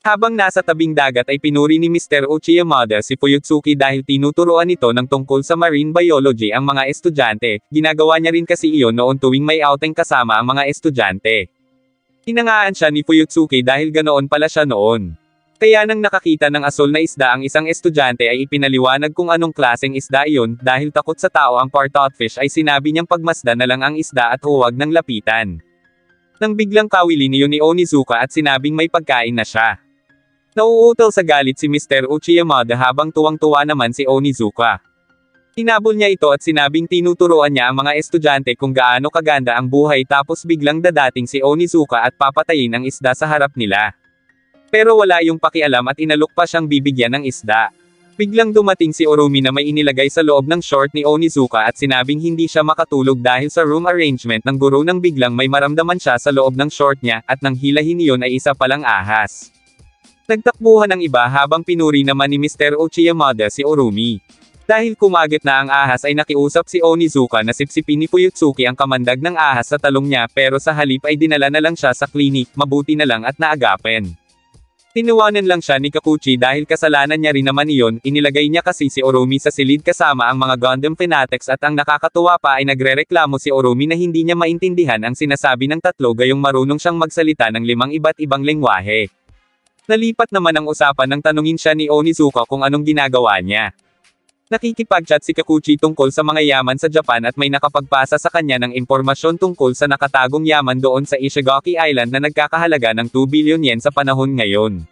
Habang nasa tabing dagat ay pinuri ni Mr. Uchiyamada si Fuyutsuki dahil tinuturuan nito ng tungkol sa marine biology ang mga estudyante, ginagawa niya rin kasi iyon noon tuwing may outing kasama ang mga estudyante. Hinangaan siya ni Fuyutsuki dahil ganoon pala siya noon. Kaya nang nakakita ng asul na isda ang isang estudyante ay ipinaliwanag kung anong klaseng isda iyon, dahil takot sa tao ang parrotfish ay sinabi niyang pagmasdan na lang ang isda at huwag nang lapitan. Nang biglang kawili niyo ni Onizuka at sinabing may pagkain na siya. Nauutal sa galit si Mr. Uchiyamada habang tuwang-tuwa naman si Onizuka. Hinabol niya ito at sinabing tinuturuan niya ang mga estudyante kung gaano kaganda ang buhay, tapos biglang dadating si Onizuka at papatayin ang isda sa harap nila. Pero wala yung pakialam at inalok pa siyang bibigyan ng isda. Biglang dumating si Urumi na may inilagay sa loob ng short ni Onizuka at sinabing hindi siya makatulog dahil sa room arrangement ng guro, nang biglang may maramdaman siya sa loob ng short niya, at nang hilahin iyon ay isa palang ahas. Nagtakbuhan ang iba habang pinuri naman ni Mr. Uchiyamada si Urumi. Dahil kumagat na ang ahas ay nakiusap si Onizuka na sipsipin ni Fuyutsuki ang kamandag ng ahas sa talong niya, pero sa halip ay dinala na lang siya sa klinik, mabuti na lang at naagapan. Tinuwanan lang siya ni Kakuchi dahil kasalanan niya rin naman iyon, inilagay niya kasi si Urumi sa silid kasama ang mga Gundam fanatics, at ang nakakatuwa pa ay nagrereklamo si Urumi na hindi niya maintindihan ang sinasabi ng tatlo gayong marunong siyang magsalita ng 5 iba't ibang lengwahe. Nalipat naman ang usapan nang tanungin siya ni Onizuka kung anong ginagawa niya. Nakikipag-chat si Kakuchi tungkol sa mga yaman sa Japan at may nakapagpasa sa kanya ng impormasyon tungkol sa nakatagong yaman doon sa Ishigaki Island na nagkakahalaga ng 2 billion yen sa panahon ngayon.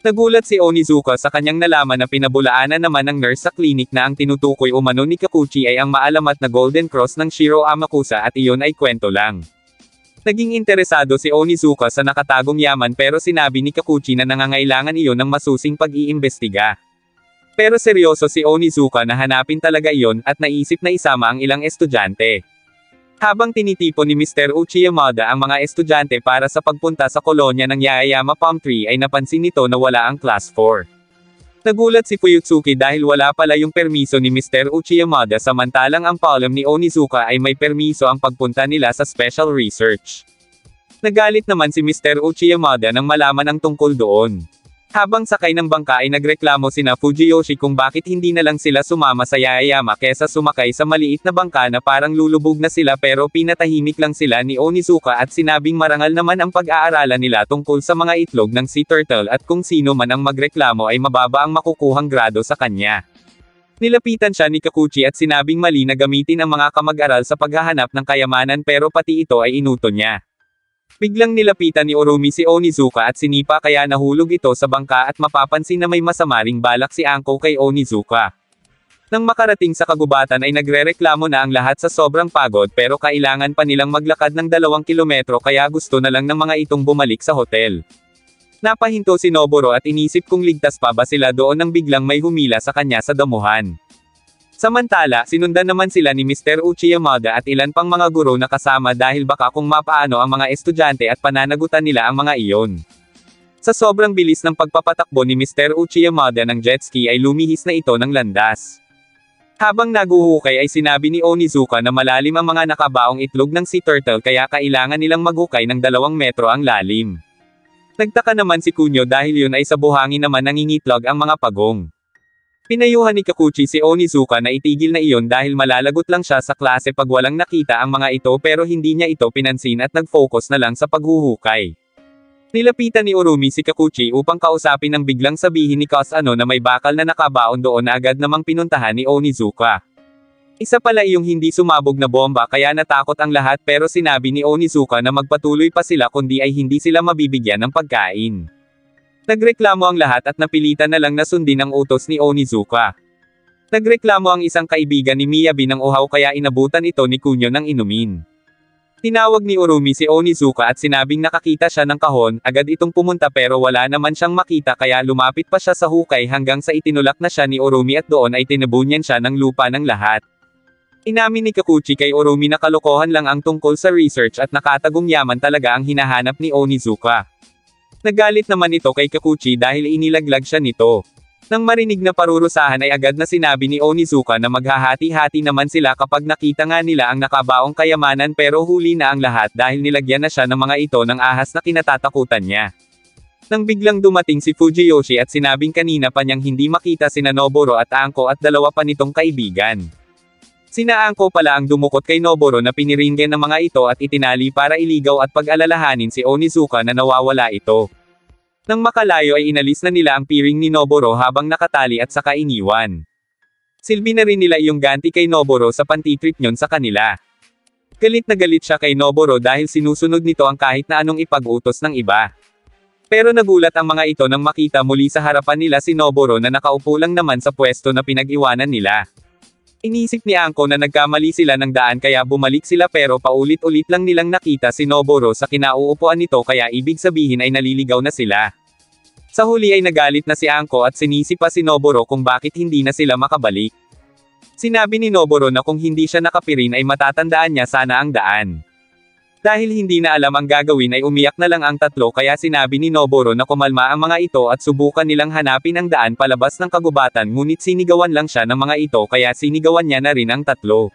Nagulat si Onizuka sa kanyang nalaman na pinabulaanan naman ng nurse sa klinik na ang tinutukoy umano ni Kakuchi ay ang maalamat na Golden Cross ng Shiro Amakusa, at iyon ay kwento lang. Naging interesado si Onizuka sa nakatagong yaman, pero sinabi ni Kakuchi na nangangailangan iyon ng masusing pag-iimbestiga. Pero seryoso si Onizuka na hanapin talaga iyon, at naisip na isama ang ilang estudyante. Habang tinitipon ni Mr. Uchiyamada ang mga estudyante para sa pagpunta sa kolonya ng Yaeyama Palm Tree ay napansin nito na wala ang Class 4. Nagulat si Fuyutsuki dahil wala pala yung permiso ni Mr. Uchiyamada, samantalang ang palm ni Onizuka ay may permiso ang pagpunta nila sa special research. Nagalit naman si Mr. Uchiyamada nang malaman ang tungkol doon. Habang sakay ng bangka ay nagreklamo sina Fujiyoshi kung bakit hindi na lang sila sumama sa Yaeyama kesa sumakay sa maliit na bangka na parang lulubog na sila, pero pinatahimik lang sila ni Onizuka at sinabing marangal naman ang pag-aaralan nila tungkol sa mga itlog ng sea turtle, at kung sino man ang magreklamo ay mababa ang makukuhang grado sa kanya. Nilapitan siya ni Kakuchi at sinabing mali na gamitin ang mga kamag-aral sa paghahanap ng kayamanan, pero pati ito ay inuto niya. Biglang nilapitan ni Urumi si Onizuka at sinipa, kaya nahulog ito sa bangka at mapapansin na may masamaring balak si Anko kay Onizuka. Nang makarating sa kagubatan ay nagrereklamo na ang lahat sa sobrang pagod, pero kailangan pa nilang maglakad ng 2 kilometro, kaya gusto na lang ng mga itong bumalik sa hotel. Napahinto si Noboro at inisip kung ligtas pa ba sila doon nang biglang may humila sa kanya sa damuhan. Samantala, sinundan naman sila ni Mr. Uchiyamada at ilan pang mga guro na kasama dahil baka kung mapaano ang mga estudyante at pananagutan nila ang mga iyon. Sa sobrang bilis ng pagpapatakbo ni Mr. Uchiyamada ng jet ski ay lumihis na ito ng landas. Habang naguhukay ay sinabi ni Onizuka na malalim ang mga nakabaong itlog ng sea turtle, kaya kailangan nilang maghukay ng 2 metro ang lalim. Nagtaka naman si Kunyo dahil yun ay sa buhangin naman nangingitlog ang mga pagong. Pinayuhan ni Kakuchi si Onizuka na itigil na iyon dahil malalagot lang siya sa klase pag walang nakita ang mga ito, pero hindi niya ito pinansin at nag-focus na lang sa paghuhukay. Nilapitan ni Urumi si Kakuchi upang kausapin nang biglang sabihin ni Kasano na may bakal na nakabaon doon na agad namang pinuntahan ni Onizuka. Isa pala iyong hindi sumabog na bomba, kaya natakot ang lahat, pero sinabi ni Onizuka na magpatuloy pa sila kundi ay hindi sila mabibigyan ng pagkain. Nagreklamo ang lahat at napilitan na lang na sundin ang utos ni Onizuka. Nagreklamo ang isang kaibigan ni Miyabi ng uhaw, kaya inabutan ito ni Kunyo ng inumin. Tinawag ni Urumi si Onizuka at sinabing nakakita siya ng kahon, agad itong pumunta pero wala naman siyang makita, kaya lumapit pa siya sa hukay hanggang sa itinulak na siya ni Urumi at doon ay tinabunyan siya ng lupa ng lahat. Inamin ni Kakuchi kay Urumi na kalokohan lang ang tungkol sa research at nakatagong yaman talaga ang hinahanap ni Onizuka. Nagalit naman ito kay Kakuchi dahil inilaglag siya nito. Nang marinig na parurusahan ay agad na sinabi ni Onizuka na maghahati-hati naman sila kapag nakita nga nila ang nakabaong kayamanan, pero huli na ang lahat dahil nilagyan na siya ng mga ito ng ahas na kinatatakutan niya. Nang biglang dumating si Fujiyoshi at sinabing kanina pa niyang hindi makita sina Noboro at Anko at dalawa pa nitong kaibigan. Sina Anko pala ang dumukot kay Noboro na piniringgan ng mga ito at itinali para iligaw at pag-alalahanin si Onizuka na nawawala ito. Nang makalayo ay inalis na nila ang piring ni Noboro habang nakatali at saka iniwan. Silbi na rin nila iyong ganti kay Noboro sa pantitrip nyon sa kanila. Galit na galit siya kay Noboro dahil sinusunod nito ang kahit na anong ipag-utos ng iba. Pero nagulat ang mga ito nang makita muli sa harapan nila si Noboro na nakaupo lang naman sa pwesto na pinag-iwanan nila. Inisip ni Anko na nagkamali sila ng daan kaya bumalik sila pero paulit-ulit lang nilang nakita si Noboro sa kinauupuan nito kaya ibig sabihin ay naliligaw na sila. Sa huli ay nagalit na si Anko at sinisip pa si Noboro kung bakit hindi na sila makabalik. Sinabi ni Noboro na kung hindi siya nakapirin ay matatandaan niya sana ang daan. Dahil hindi na alam ang gagawin ay umiyak na lang ang tatlo kaya sinabi ni Noboro na kumalma ang mga ito at subukan nilang hanapin ang daan palabas ng kagubatan ngunit sinigawan lang siya ng mga ito kaya sinigawan niya na rin ang tatlo.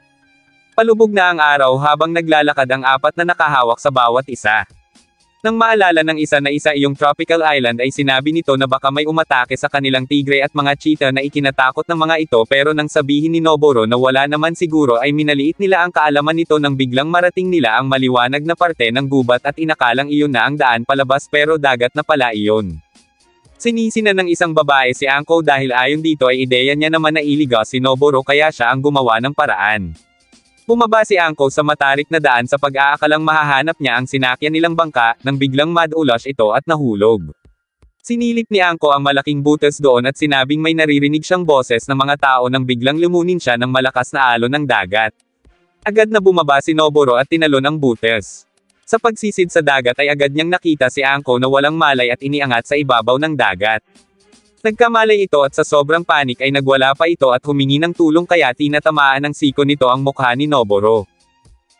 Palubog na ang araw habang naglalakad ang apat na nakahawak sa bawat isa. Nang maalala ng isa na isa iyong tropical island ay sinabi nito na baka may umatake sa kanilang tigre at mga cheetah na ikinatakot ng mga ito pero nang sabihin ni Noboro na wala naman siguro ay minaliit nila ang kaalaman nito nang biglang marating nila ang maliwanag na parte ng gubat at inakalang iyon na ang daan palabas pero dagat na pala iyon. Sinisi na ng isang babae si Anko dahil ayon dito ay ideya niya naman na iligaw si Noboro kaya siya ang gumawa ng paraan. Bumaba si Anko sa matarik na daan sa pag-aakalang mahahanap niya ang sinakyan nilang bangka, nang biglang mad-ulash ito at nahulog. Sinilip ni Anko ang malaking butas doon at sinabing may naririnig siyang boses ng mga tao nang biglang lumunin siya ng malakas na alon ng dagat. Agad na bumaba si Noboro at tinalon ang butas. Sa pagsisid sa dagat ay agad niyang nakita si Anko na walang malay at iniangat sa ibabaw ng dagat. Nagkamalay ito at sa sobrang panik ay nagwala pa ito at humingi ng tulong kaya tinatamaan ng siko nito ang mukha ni Noboro.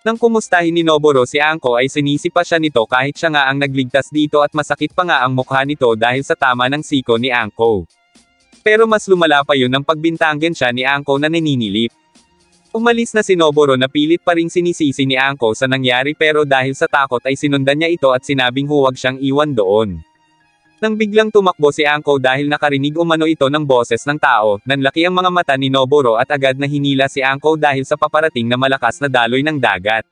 Nang kumustahin ni Noboro si Anko ay sinisi pa siya nito kahit siya nga ang nagligtas dito at masakit pa nga ang mukha nito dahil sa tama ng siko ni Anko. Pero mas lumala pa yun nang pagbintanggan siya ni Anko na naninilip. Umalis na si Noboro na pilit pa ring sinisisi ni Anko sa nangyari pero dahil sa takot ay sinundan niya ito at sinabing huwag siyang iwan doon. Nang biglang tumakbo si Anko dahil nakarinig umano ito ng boses ng tao, nanlaki ang mga mata ni Noboro at agad na hinila si Anko dahil sa paparating na malakas na daloy ng dagat.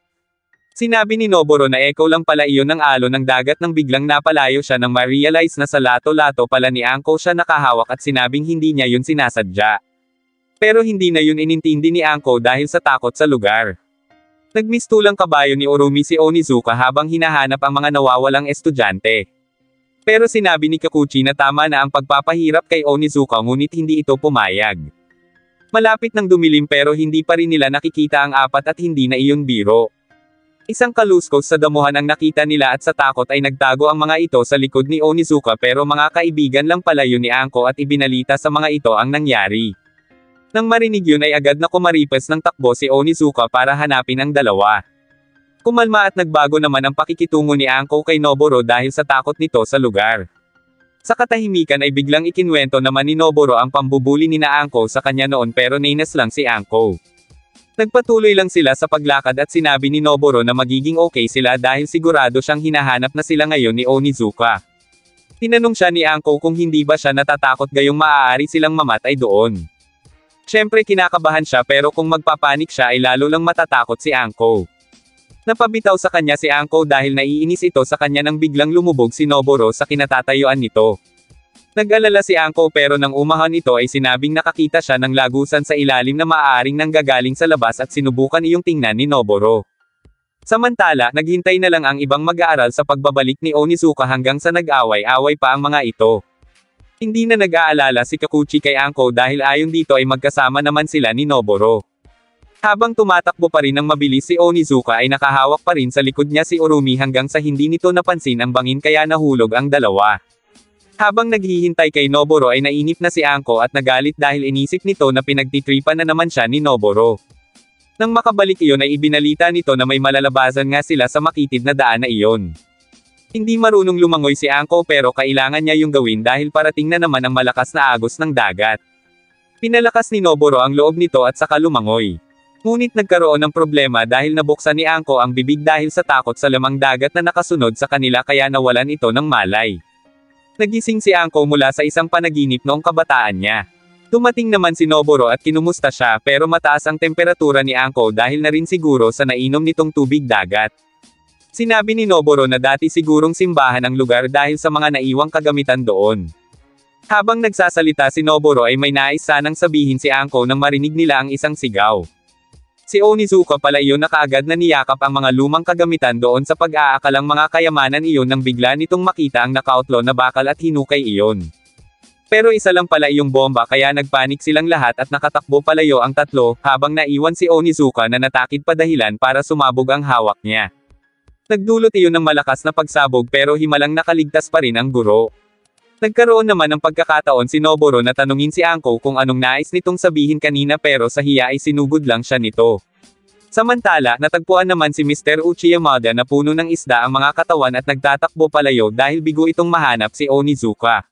Sinabi ni Noboro na echo lang pala iyon ng alon ng dagat nang biglang napalayo siya nang ma-realize na sa lato-lato pala ni Anko siya nakahawak at sinabing hindi niya yun sinasadya. Pero hindi na yun inintindi ni Anko dahil sa takot sa lugar. Nagmistulang kabayo ni Urumi si Onizuka habang hinahanap ang mga nawawalang estudyante. Pero sinabi ni Kikuchi na tama na ang pagpapahirap kay Onizuka ngunit hindi ito pumayag. Malapit nang dumilim pero hindi pa rin nila nakikita ang apat at hindi na iyon biro. Isang kaluskos sa damuhan ang nakita nila at sa takot ay nagtago ang mga ito sa likod ni Onizuka pero mga kaibigan lang pala yun ni Anko at ibinalita sa mga ito ang nangyari. Nang marinig yun ay agad na kumaripas ng takbo si Onizuka para hanapin ang dalawa. Kumalma at nagbago naman ang pakikitungo ni Anko kay Noboro dahil sa takot nito sa lugar. Sa katahimikan ay biglang ikinwento naman ni Noboro ang pambubuli ni na Anko sa kanya noon pero nainas lang si Anko. Nagpatuloy lang sila sa paglakad at sinabi ni Noboro na magiging okay sila dahil sigurado siyang hinahanap na sila ngayon ni Onizuka. Tinanong siya ni Anko kung hindi ba siya natatakot gayong maaari silang mamatay doon. Siyempre kinakabahan siya pero kung magpapanik siya ay lalo lang matatakot si Anko. Napabitaw sa kanya si Anko dahil naiinis ito sa kanya nang biglang lumubog si Noboro sa kinatatayuan nito. Nag-alala si Anko pero nang umahan ito ay sinabing nakakita siya ng lagusan sa ilalim na maaaring nanggagaling sa labas at sinubukan iyong tingnan ni Noboro. Samantala, naghintay na lang ang ibang mag-aaral sa pagbabalik ni Onizuka hanggang sa nag-away-away pa ang mga ito. Hindi na nag-aalala si Kikuchi kay Anko dahil ayon dito ay magkasama naman sila ni Noboro. Habang tumatakbo pa rin ng mabilis si Onizuka ay nakahawak pa rin sa likod niya si Urumi hanggang sa hindi nito napansin ang bangin kaya nahulog ang dalawa. Habang naghihintay kay Noboro ay nainip na si Anko at nagalit dahil inisip nito na pinagtitripan na naman siya ni Noboro. Nang makabalik iyon ay ibinalita nito na may malalabasan nga sila sa makitid na daan na iyon. Hindi marunong lumangoy si Anko pero kailangan niya yung gawin dahil parating na naman ang malakas na agos ng dagat. Pinalakas ni Noboro ang loob nito at saka lumangoy. Ngunit nagkaroon ng problema dahil nabuksan ni Anko ang bibig dahil sa takot sa lamang dagat na nakasunod sa kanila kaya nawalan ito ng malay. Nagising si Anko mula sa isang panaginip noong kabataan niya. Dumating naman si Noboro at kinumusta siya pero mataas ang temperatura ni Anko dahil na rin siguro sa nainom nitong tubig dagat. Sinabi ni Noboro na dati sigurong simbahan ang lugar dahil sa mga naiwang kagamitan doon. Habang nagsasalita si Noboro ay may nais sanang sabihin si Anko nang marinig nila ang isang sigaw. Si Onizuka pala iyon na kaagad na niyakap ang mga lumang kagamitan doon sa pag-aakalang mga kayamanan iyon nang bigla nitong makita ang nakautlo na bakal at hinukay iyon. Pero isa lang pala iyong bomba kaya nagpanik silang lahat at nakatakbo palayo ang tatlo, habang naiwan si Onizuka na natakid pa dahilan para sumabog ang hawak niya. Nagdulot iyon ng malakas na pagsabog pero himalang nakaligtas pa rin ang guro. Nagkaroon naman ng pagkakataon si Noboro na tanungin si Anko kung anong nais nitong sabihin kanina pero sa hiya ay sinugod lang siya nito. Samantala, natagpuan naman si Mr. Uchiyamada na puno ng isda ang mga katawan at nagtatakbo palayo dahil bigo itong mahanap si Onizuka.